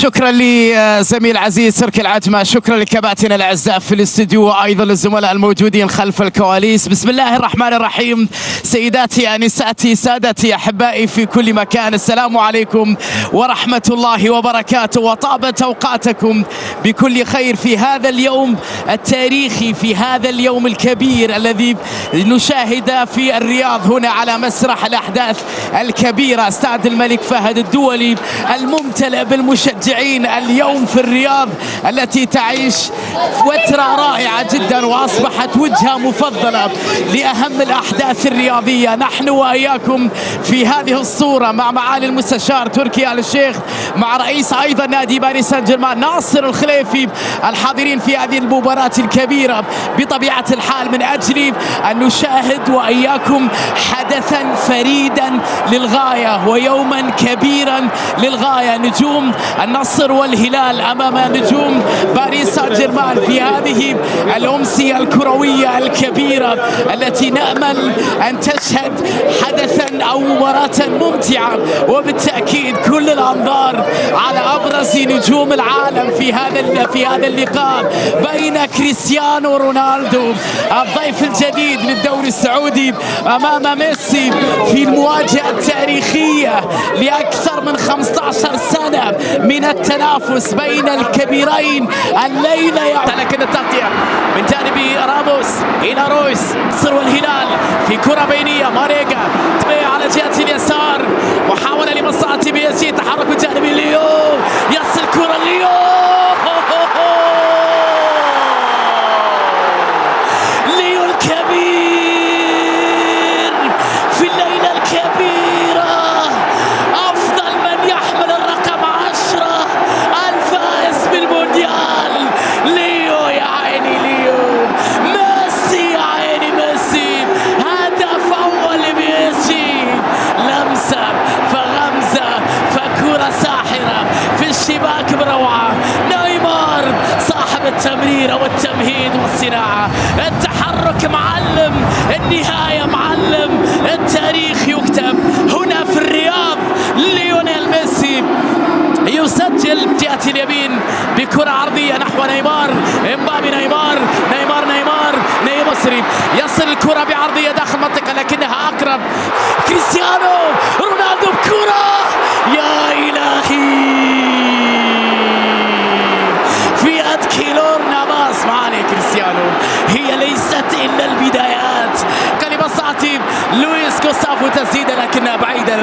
شكرا لزميل عزيز تركي العجمة، شكرا لكباتن الاعزاء في الاستديو وايضا للزملاء الموجودين خلف الكواليس. بسم الله الرحمن الرحيم. سيداتي انساتي سادتي احبائي في كل مكان، السلام عليكم ورحمة الله وبركاته، وطابت اوقاتكم بكل خير في هذا اليوم التاريخي، في هذا اليوم الكبير الذي نشاهد في الرياض هنا على مسرح الاحداث الكبيرة، استاد الملك فهد الدولي الممتلئ بالمشجعين اليوم في الرياض التي تعيش وترة رائعة جدا واصبحت وجهة مفضلة لأهم الأحداث الرياضية. نحن وإياكم في هذه الصورة مع معالي المستشار تركي آل الشيخ، مع رئيس أيضا نادي باريس سان جيرمان ناصر الخليفي، الحاضرين في هذه المباراة الكبيرة بطبيعة الحال من أجل أن نشاهد وإياكم حدثا فريدا للغاية ويوما كبيرا للغاية. نجوم النصر والهلال أمام نجوم باريس سان جيرمان في هذه الأمسية الكروية الكبيرة التي نأمل أن تشهد حدثا أو مباراة ممتعة، وبالتأكيد كل الأنظار على أبرز نجوم العالم في هذا اللقاء بين كريستيانو رونالدو الضيف الجديد للدوري السعودي أمام ميسي في المواجهة التاريخية لأكثر من 15 سنة من التنافس بين الكبيرين الليلة. لكن التغطية من جانب راموس إلى رويس، نصر والهلال في كرة بينية، ماريجا على جهة اليسار، محاولة لمصلحة بي اس جي، تحرك من جانب ليو، يصل كرة ليو، ليو الكبير في الليلة الكبيرة، أفضل من يحمل الرقم 10 الفائز بالمونديال، ليو يا عيني ليو، ميسي يا عيني ميسي، هدف أول لبي اس جي، لمسة فغمزة فكرة ساحرة في الشباك بروعة، نيمار صاحب التمريرة والتمهيد والصناعة، التحرك معلم، النهاية معلم، التاريخ يكتب هنا في الرياض. ليونيل ميسي يسجل جهة اليمين بكرة عرضية نحو نيمار، امبابي نيمار نيمار نيمار نيمار مصري، يصل الكرة بعرضية داخل المنطقة لكنها أقرب، كريستيانو رونالدو بكرة، يا إلهي في يد كيلور نافاس معاني كريستيانو، هي ليست إلا البدايات. كلمة صعتي لويس جوستافو تسديدة لكنها بعيدة،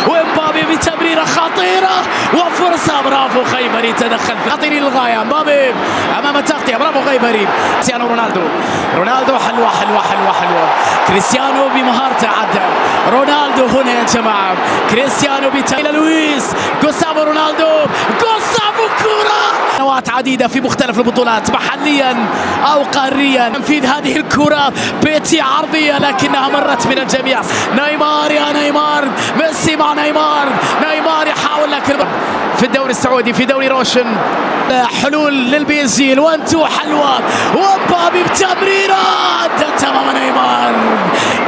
ومبابي بتمريرة خطيرة وفرصة، برافو خيبري تدخل خطير للغاية، مبابي أمام التغطية، برافو خيبري، كريستيانو رونالدو حلوة حلوة حلوة حلوة، كريستيانو بمهارته عدى، رونالدو هنا يا جماعة، كريستيانو بتمريرة لويس جوستافو رونالدو، جوستافو كرة، سنوات عديدة في مختلف البطولات محليا أو قاريا، تنفيذ هذه الكرة بيتي عرضية لكنها مرت من الجميع، نيمار يا نيمار، ميسي مع نيمار، نيمار يحاول لكن في الدوري السعودي في دوري روشن، حلول للبي اس جي، الوان تو حلوة، ومبابي بتمريرة عدت أمام نيمار،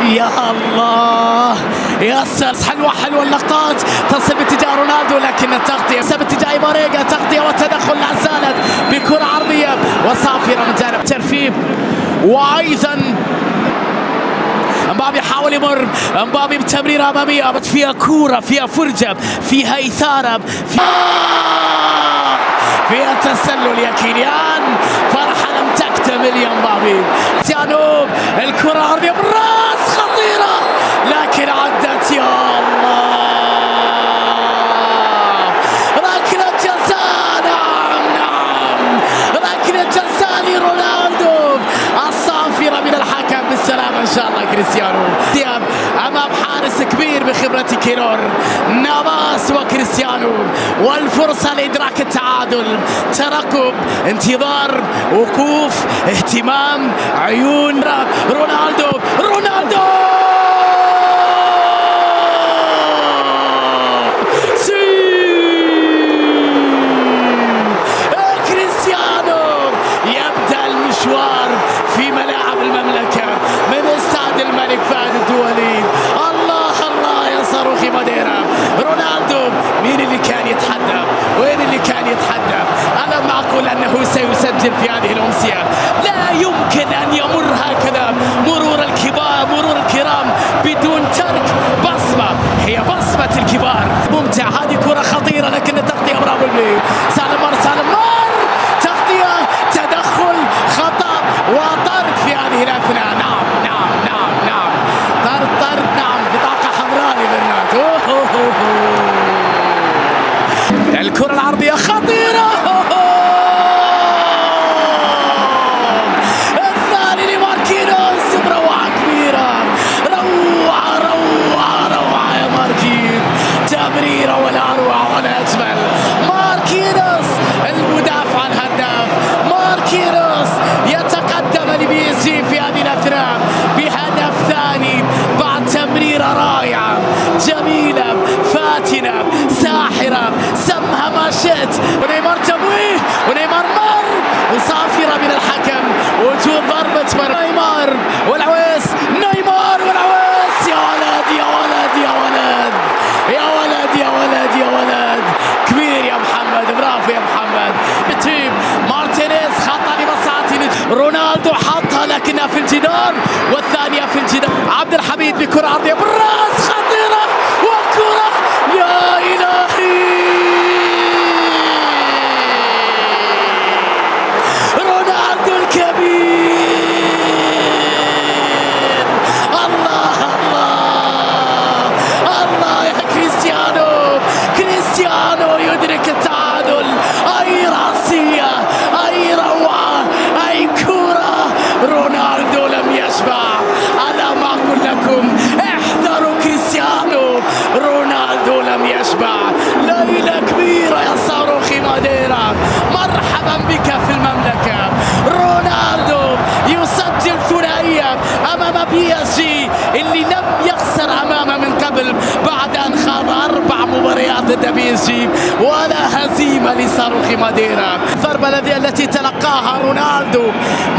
يا الله يا سلس، حلوة اللقطات، تصل باتجاه رونالدو لكن التغطية باتجاه ماريجا، تغطية والتدخل لا زالت بكرة عرضية وصافرة من جانب ترفيب، وأيضا مبابي حاول يمر، مبابي بتمريرة أمامية فيها كورة، فيها فرجة، فيها إثارة، فيها تسلل يا كيليان، فرحة لم تكتمل يا مبابي، كريستيانو الكرة عرضية بالراس خطيرة لكن عدت، يا الله ركلة جزاء، نعم ركلة جزاء لرونالدو، الصافرة من الحكم بالسلامة إن شاء الله. كريستيانو أمام حارس كبير بخبرة كيلور نافاس وكريستيانو، والفرصة لإدراك التعادل، ترقب، انتظار، وقوف، اهتمام، عيون، رونالدو يبدأ المشوار في ملاعب المملكة من استاد الملك فهد الدولي. الله يا صاروخي ماديرا، رونالدو مين اللي كان يتحدى؟ وين اللي كان أنه سيسجل في هذه الأمسية. لا يمكن أن يمر هكذا مرور الكرام بدون ترك بصمة، هي بصمة الكبار. ممتع، هذه كرة خطيرة لكن تغطية برافو سالم مار تغطية، تدخل، خطأ وطرد في هذه الأثناء. نعم طرد نعم، بطاقة حمراء لبرنات. الكرة العرضية خطيرة، الثاني لماركينوس بروعة كبيرة، روعة يا ماركين، تمريرة ولا أروع ولا أجمل. ماركينوس المدافع الهداف، ماركينوس يتقدم لبي اس جي في هذه الأثناء بهدف ثاني بعد تمريرة رائعة جميلة فاتنة ساحرة، سمها ما شئت. ونيمار تمويه، ونيمار مر وصافرة من الحكم، وجود ضربة نيمار والعويس، نيمار والعويس. يا ولد كبير يا محمد، برافو يا محمد. تيم مارتينيز خطأ لمصلحة رونالدو، حطها لكنها في الجدار، والثانية في الجدار. عبد الحميد بكرة عرضية بالراس خطيرة، وكرة يا إلهي، رونالدو الكبير. الله يا كريستيانو يدرك التعادل. أي رأسية، أي روعة، أي كرة. رونالدو لم يشبع. ألا ما أقول لكم احذروا كريستيانو، رونالدو لم يشبع. ليلة كبيرة يا صاروخي ماديرا، مرحبا بك في المملكة. رونالدو يسجل ثنائية أمام بي اس جي اللي لم يخسر أمامه من قبل بعد أن خاض 4 مباريات ضد بي اس جي ولا هزيمة لصاروخي ماديرا. الضربة التي تلقاها رونالدو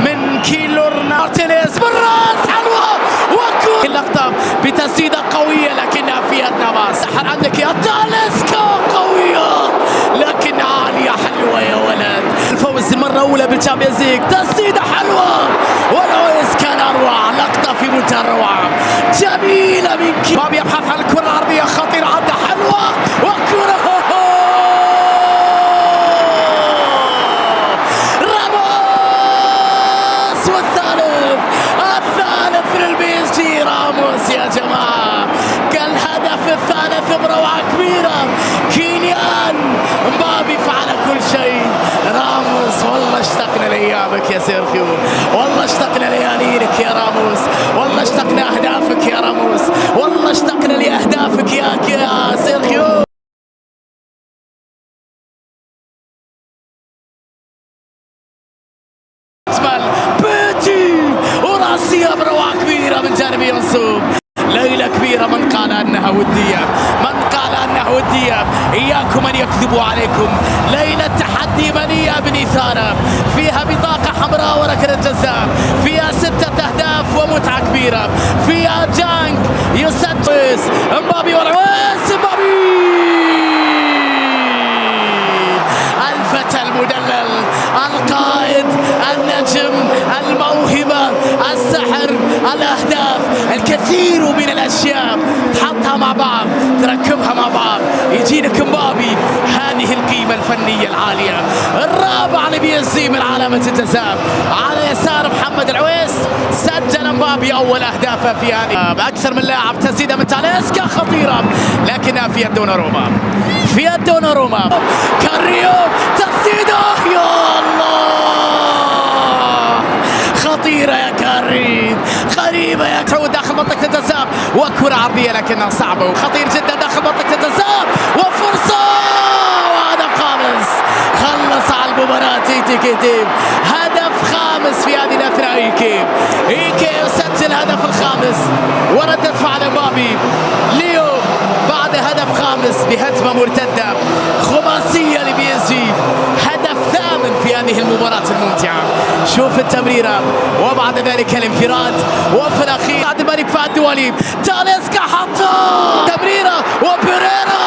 من كيلور مارتينيز بالراس، حلوة وكرة. اللقطة بتسديدة قوية لكنها في يد نافاس. عندك يا تاليسكا قوية لكن عالية، حلوة يا ولد. الفوز المرة الأولى بالشامبيونز ليج، تسديدة حلوة والعويس كان أروع. لقطة في منتهى الروعة جميلة من باب يبحث عن الكرة العرضية خطيرة، عدة حلوة وكرة راموس، والثالث للبي اس جي. راموس يا جماعة كان الهدف الثالث بروعة كبيرة. كيليان مبابي فعل كل شيء. راموس والله اشتقنا لايامك يا سيرخيو، والله اشتقنا لياليك يا راموس، والله اشتقنا اهدافك يا راموس، والله اشتقنا لاهدافك يا سيرخيو. بيتي وراسية بروعة كبيرة من جانب ينصوب. ليلة كبيرة، من قال أنها ودية إياكم أن يكذبوا عليكم. ليلة تحدي مليئة بالإثارة، فيها بطاقة حمراء وركلة جزاء، فيها 6 أهداف ومتعة كبيرة، فيها جانج يسجل مبابي والعويس. مبابي الفتى المدلل، القائد، النجم، الموهبة، السحر، الأهداف، الكثير من الأشياء تحطها مع بعض، تركبها مع بعض، يجينك مبابي. هذه القيمة الفنية العالية. الرابع لبي اس جي من علامة الجزاء على يسار محمد العويس. سجل مبابي أول أهدافه في هذه أكثر من لاعب. تسديدة من تاليسكا خطيرة لكنها في يد دوناروما، في يد دوناروما. كاريو تسديدة يا الله، خطيرة يا كاري، غريبة يا تعود داخل منطقة الجزاء، وكرة عرضية لكنها صعبة، وخطير جدا داخل منطقة الجزاء، وفرصة وهدف خامس. خلص على المباراة تيتي، هدف خامس في هذه الأثناء. إيكي يسجل هدف الخامس، وردة فعل مبابي ليو بعد هدف خامس بهجمة مرتدة خماسية لبي اس جي. هدف ثامن في هذه المباراة الممتعة. شوف التمريرة وبعد ذلك الانفراد، وفي الأخير عبد الملك فهد دواليب تاليسكا حطها تمريرة وبيريرا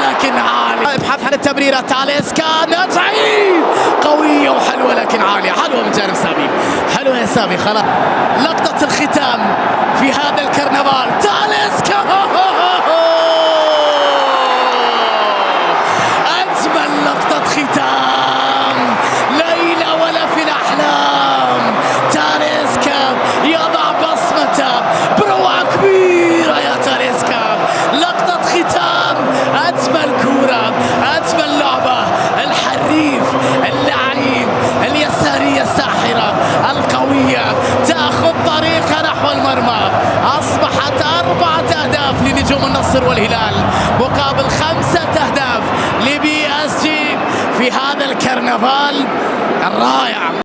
لكن عالي، ابحث عن التمريرة تاليسكا نجعي قوية وحلوة لكن عالية، حلوة من جانب سامي، حلوة يا سامي. خلاص لقطة الختام في هذا الكرنفال تاليسكا أجمل لقطة ختام ليلة ولا في الأحلام. تاليسكا يضع بصمته بروعة كبيرة يا تاليسكا، لقطة ختام، أجمل كورة، أجمل لعبة، الحريف اللعيب اليسارية الساحرة القوية تأخذ طريقها نحو المرمى. أصبحت 4 أهداف لنجوم النصر والهلال مقابل 5 أهداف لبي اس جي في هذا الكرنفال الرائع.